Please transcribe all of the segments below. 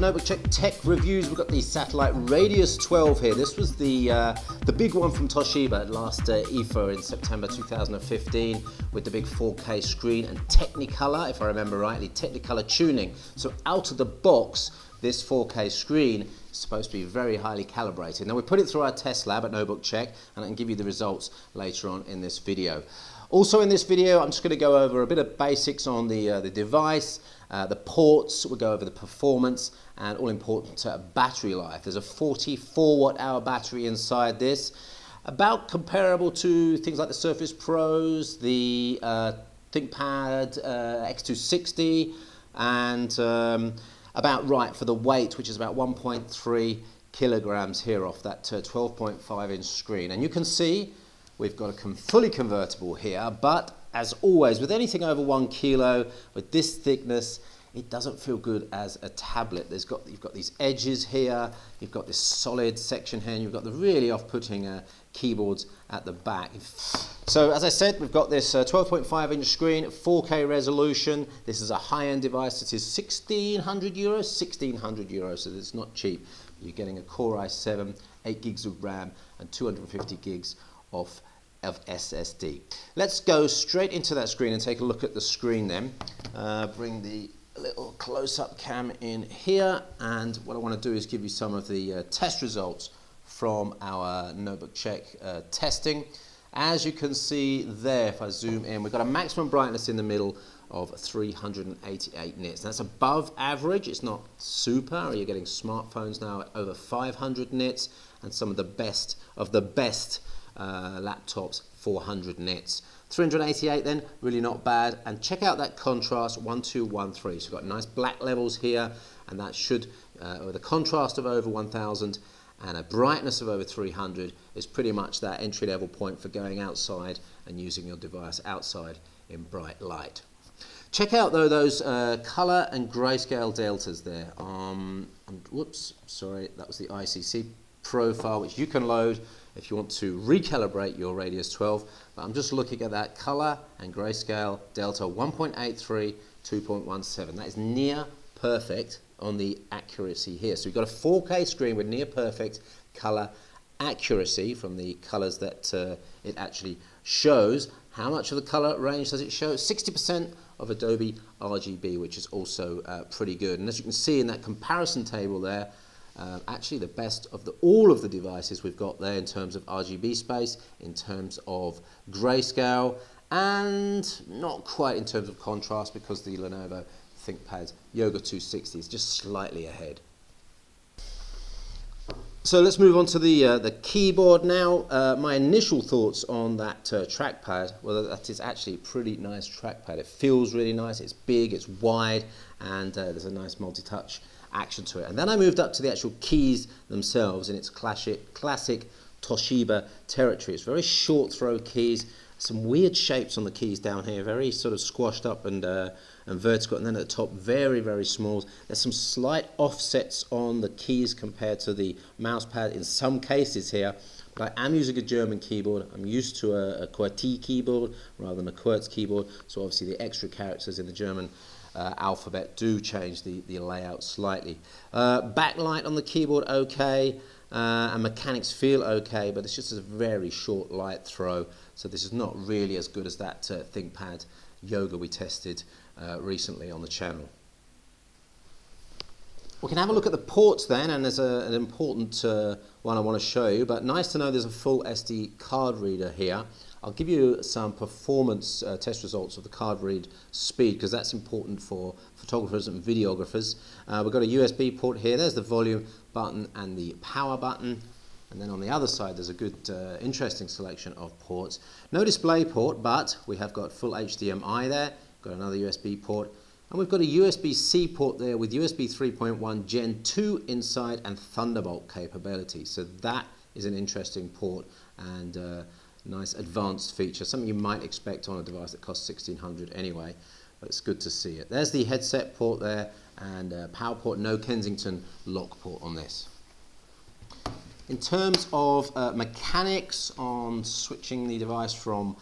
Notebook Check Tech Reviews. We've got the Satellite Radius 12 here. This was the big one from Toshiba at last IFA in September 2015 with the big 4K screen and Technicolor, if I remember rightly, Technicolor tuning. So out of the box, this 4K screen is supposed to be very highly calibrated. Now we put it through our test lab at Notebook Check, and I can give you the results later on in this video. Also in this video, I'm just going to go over a bit of basics on the device, the ports. We'll go over the performance and all important battery life. There's a 44 watt-hour battery inside this, about comparable to things like the Surface Pros, the ThinkPad X260, and about right for the weight, which is about 1.3 kilograms here off that 12.5 inch screen. And you can see we've got a fully convertible here, but as always, with anything over 1 kilo, with this thickness, it doesn't feel good as a tablet. You've got these edges here, you've got this solid section here, and you've got the really off-putting keyboards at the back. So as I said, we've got this 12.5 inch screen, 4K resolution. This is a high-end device. It is €1,600, so it's not cheap. You're getting a Core i7, 8 gigs of RAM, and 250 gigs of SSD. Let's go straight into that screen and take a look at the screen then. Bring the little close-up cam in here, and what I want to do is give you some of the test results from our Notebook Check testing. As you can see there, if I zoom in, we've got a maximum brightness in the middle of 388 nits. That's above average. It's not super. You're getting smartphones now at over 500 nits, and some of the best laptops 400 nits. 388 then, really not bad. And check out that contrast, 1213. So you've got nice black levels here, and that should, with a contrast of over 1000 and a brightness of over 300, is pretty much that entry level point for going outside and using your device outside in bright light. Check out though those color and grayscale deltas there. Whoops, sorry, that was the ICC profile, which you can load if you want to recalibrate your Radius 12, but I'm just looking at that color and grayscale delta 1.83, 2.17. That is near perfect on the accuracy here. So we've got a 4K screen with near perfect color accuracy from the colors that it actually shows. How much of the color range does it show? 60% of Adobe RGB, which is also pretty good. And as you can see in that comparison table there, actually the best of all of the devices we've got there in terms of RGB space, in terms of grayscale, and not quite in terms of contrast, because the Lenovo ThinkPad Yoga 260 is just slightly ahead. So let's move on to the keyboard now. My initial thoughts on that trackpad, well, that is actually a pretty nice trackpad. It feels really nice, it's big, it's wide, and there's a nice multi-touch action to it. And then I moved up to the actual keys themselves in its classic Toshiba territory. It's very short throw keys, some weird shapes on the keys down here, very sort of squashed up and vertical, and then at the top very, very small. There's some slight offsets on the keys compared to the mouse pad in some cases here, but I am using a German keyboard. I'm used to a QWERTY keyboard rather than a QWERTZ keyboard, so obviously the extra characters in the German alphabet do change the layout slightly. Backlight on the keyboard okay, and mechanics feel okay, but it's just a very short light throw, so this is not really as good as that ThinkPad Yoga we tested recently on the channel. We can have a look at the ports then, and there's an important one I want to show you, but nice to know there's a full SD card reader here. I'll give you some performance test results of the card read speed, because that's important for photographers and videographers. We've got a USB port here. There's the volume button and the power button. And then on the other side, there's a good, interesting selection of ports. No display port, but we have got full HDMI there. Got another USB port. And we've got a USB-C port there with USB 3.1 Gen 2 inside and Thunderbolt capability. So that is an interesting port and nice advanced feature, something you might expect on a device that costs $1,600 anyway, but it's good to see it. There's the headset port there, and power port, no Kensington lock port on this. In terms of mechanics on switching the device from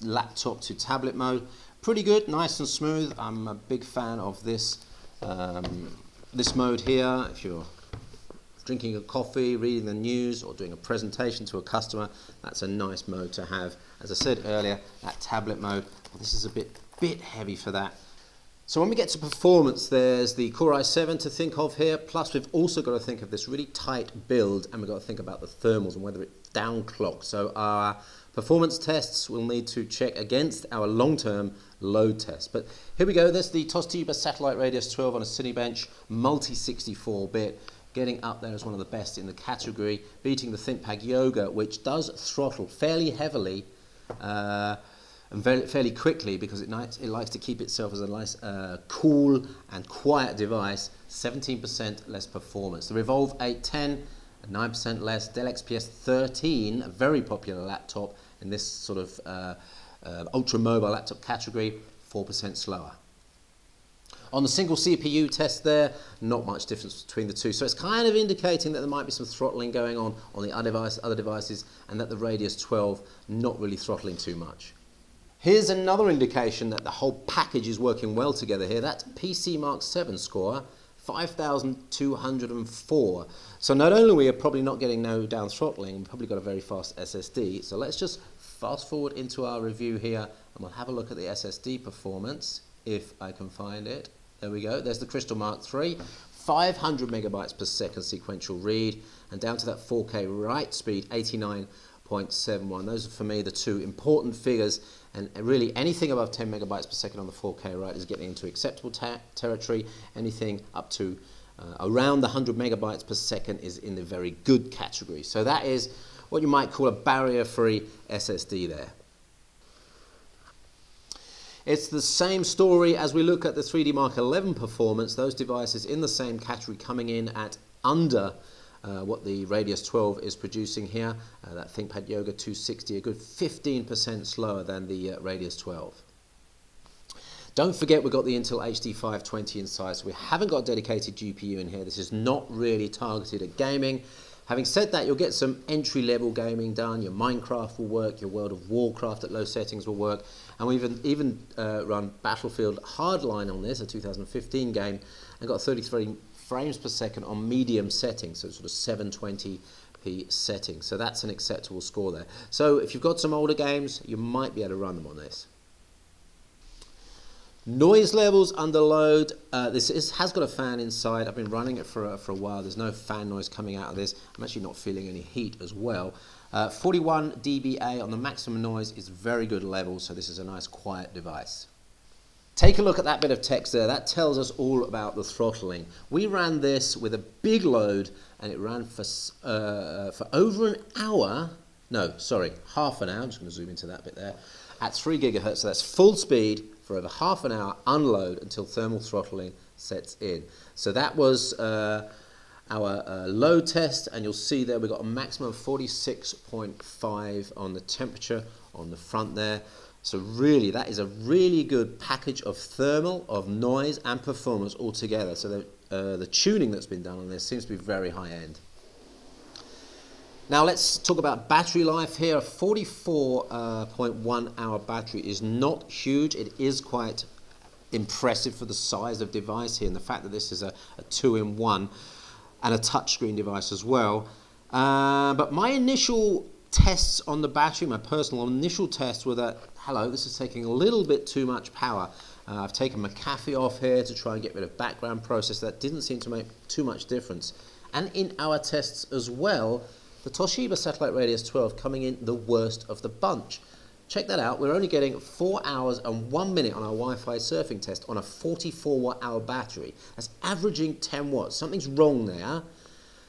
laptop to tablet mode, pretty good, nice and smooth. I'm a big fan of this this mode here, if you're drinking a coffee, reading the news, or doing a presentation to a customer, that's a nice mode to have. As I said earlier, that tablet mode, well, this is a bit heavy for that. So when we get to performance, there's the Core i7 to think of here, plus we've also got to think of this really tight build, and we've got to think about the thermals and whether it's downclocked. So our performance tests will need to check against our long-term load test. But here we go, there's the Toshiba Satellite Radius 12 on a Cinebench, multi-64-bit, getting up there as one of the best in the category, beating the ThinkPad Yoga, which does throttle fairly heavily and fairly quickly because it likes to keep itself as a nice, cool and quiet device. 17% less performance. The Revolve 810, 9% less. Dell XPS 13, a very popular laptop in this sort of ultra mobile laptop category, 4% slower. On the single CPU test there, not much difference between the two. So it's kind of indicating that there might be some throttling going on the other devices, and that the Radius 12 not really throttling too much. Here's another indication that the whole package is working well together here. That's PC Mark 7 score, 5,204. So not only are we probably not getting no down throttling, we've probably got a very fast SSD. So let's just fast forward into our review here, and we'll have a look at the SSD performance, if I can find it. There we go, there's the Crystal Mark 3, 500 megabytes per second sequential read, and down to that 4K write speed, 89.71. Those are for me the two important figures, and really anything above 10 megabytes per second on the 4K write is getting into acceptable territory. Anything up to around the 100 megabytes per second is in the very good category. So that is what you might call a barrier-free SSD there. It's the same story as we look at the 3D Mark 11 performance. Those devices in the same category coming in at under what the Radius 12 is producing here. That ThinkPad Yoga 260, a good 15% slower than the Radius 12. Don't forget we've got the Intel HD 520 inside, so we haven't got a dedicated GPU in here. This is not really targeted at gaming. Having said that, you'll get some entry-level gaming done. Your Minecraft will work, your World of Warcraft at low settings will work, and we've even run Battlefield Hardline on this, a 2015 game, and got 33 frames per second on medium settings, so sort of 720p settings. So that's an acceptable score there. So if you've got some older games, you might be able to run them on this. Noise levels under load. This has got a fan inside. I've been running it for a while. There's no fan noise coming out of this. I'm actually not feeling any heat as well. 41 dBA on the maximum noise is very good level, so this is a nice quiet device. Take a look at that bit of text there. That tells us all about the throttling. We ran this with a big load, and it ran for over an hour. No, sorry, half an hour. I'm just going to zoom into that bit there. At 3 gigahertz, so that's full speed for over half an hour, unload until thermal throttling sets in. So that was our load test, and you'll see there we've got a maximum of 46.5 on the temperature on the front there. So really, that is a really good package of thermal, of noise and performance all together. So the tuning that's been done on this seems to be very high end. Now let's talk about battery life here. A 44.1 hour battery is not huge. It is quite impressive for the size of device here, and the fact that this is a 2-in-1 and a touchscreen device as well. But my initial tests on the battery, my personal initial tests were that, hello, this is taking a little bit too much power. I've taken McAfee off here to try and get rid of background process. That didn't seem to make too much difference. And in our tests as well, the Toshiba Satellite Radius 12 coming in the worst of the bunch. Check that out, we're only getting 4 hours and 1 minute on our Wi-Fi surfing test on a 44 watt hour battery. That's averaging 10 watts. Something's wrong there.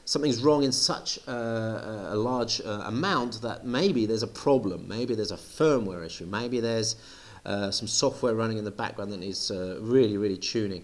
Something's wrong in such a large amount that maybe there's a problem. Maybe there's a firmware issue. Maybe there's some software running in the background that needs really tuning.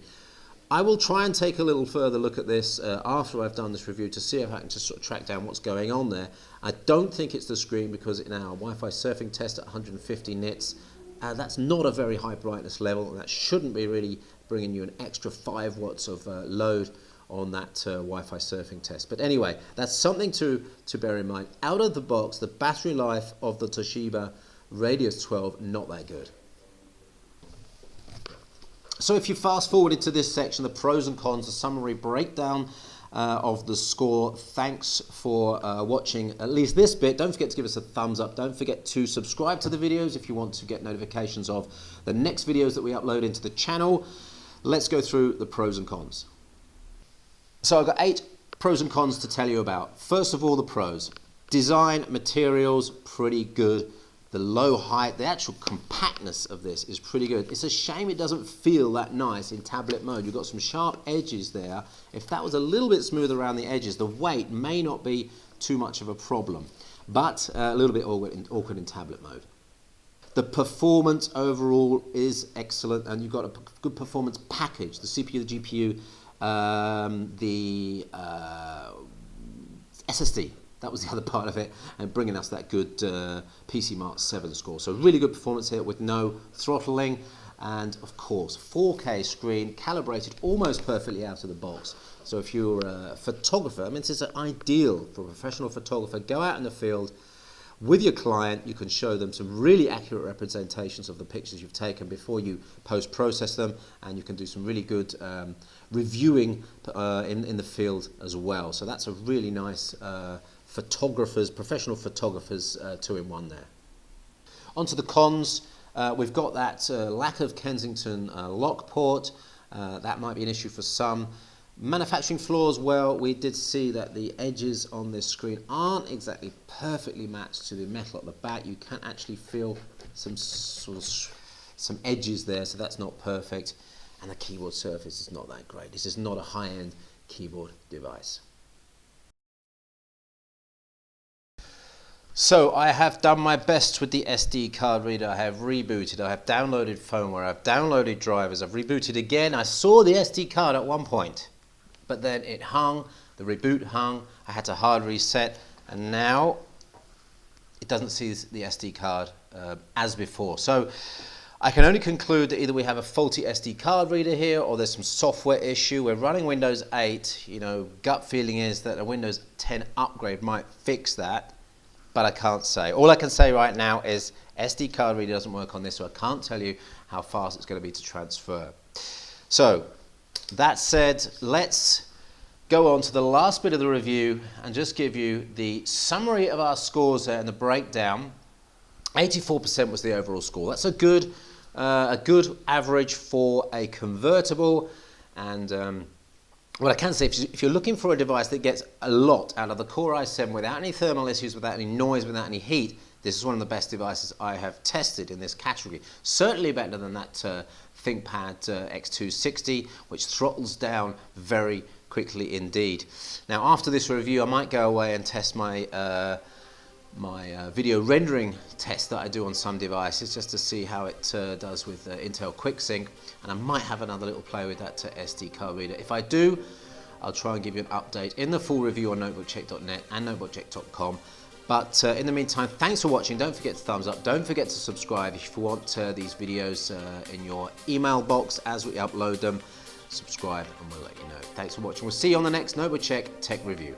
I will try and take a little further look at this after I've done this review to see if I can just sort of track down what's going on there. I don't think it's the screen, because in our Wi-Fi surfing test at 150 nits, that's not a very high brightness level, and that shouldn't be really bringing you an extra 5 watts of load on that Wi-Fi surfing test. But anyway, that's something to bear in mind. Out of the box, the battery life of the Toshiba Radius 12, not that good. So if you fast forwarded to this section, the pros and cons, the summary breakdown of the score. Thanks for watching at least this bit. Don't forget to give us a thumbs up. Don't forget to subscribe to the videos if you want to get notifications of the next videos that we upload into the channel. Let's go through the pros and cons. So I've got 8 pros and cons to tell you about. First of all, the pros. Design, materials, pretty good. The low height, the actual compactness of this is pretty good. It's a shame it doesn't feel that nice in tablet mode. You've got some sharp edges there. If that was a little bit smooth around the edges, the weight may not be too much of a problem, but a little bit awkward in tablet mode. The performance overall is excellent, and you've got a good performance package. The CPU, the GPU, the SSD. That was the other part of it, and bringing us that good PC Mark 7 score. So really good performance here with no throttling, and of course 4K screen, calibrated almost perfectly out of the box. So if you're a photographer, I mean, this is ideal for a professional photographer. Go out in the field with your client. You can show them some really accurate representations of the pictures you've taken before you post-process them, and you can do some really good reviewing in the field as well. So that's a really nice professional photographers 2-in-1 there. Onto the cons. We've got that lack of Kensington lock port. That might be an issue for some. Manufacturing flaws, well, we did see that the edges on this screen aren't exactly perfectly matched to the metal at the back. You can actually feel some edges there, so that's not perfect. And the keyboard surface is not that great. This is not a high-end keyboard device. So I have done my best with the SD card reader. I have rebooted, I have downloaded firmware, I've downloaded drivers, I've rebooted again. I saw the SD card at one point, but then it hung, the reboot hung, I had to hard reset, and now it doesn't see the SD card as before. So I can only conclude that either we have a faulty SD card reader here, or there's some software issue. We're running Windows 8, you know, gut feeling is that a Windows 10 upgrade might fix that. But I can't say. All I can say right now is SD card reader doesn't work on this, so I can't tell you how fast it's going to be to transfer. So that said, let's go on to the last bit of the review and just give you the summary of our scores there and the breakdown. 84% was the overall score. That's a good average for a convertible. And what I can say, if you're looking for a device that gets a lot out of the Core i7 without any thermal issues, without any noise, without any heat, this is one of the best devices I have tested in this category. Certainly better than that ThinkPad X260, which throttles down very quickly indeed. Now, after this review, I might go away and test my video rendering test that I do on some devices, just to see how it does with Intel QuickSync, and I might have another little play with that SD card reader. If I do, I'll try and give you an update in the full review on notebookcheck.net and notebookcheck.com. But in the meantime, thanks for watching. Don't forget to thumbs up. Don't forget to subscribe if you want these videos in your email box as we upload them. Subscribe and we'll let you know. Thanks for watching. We'll see you on the next Notebook Check Tech Review.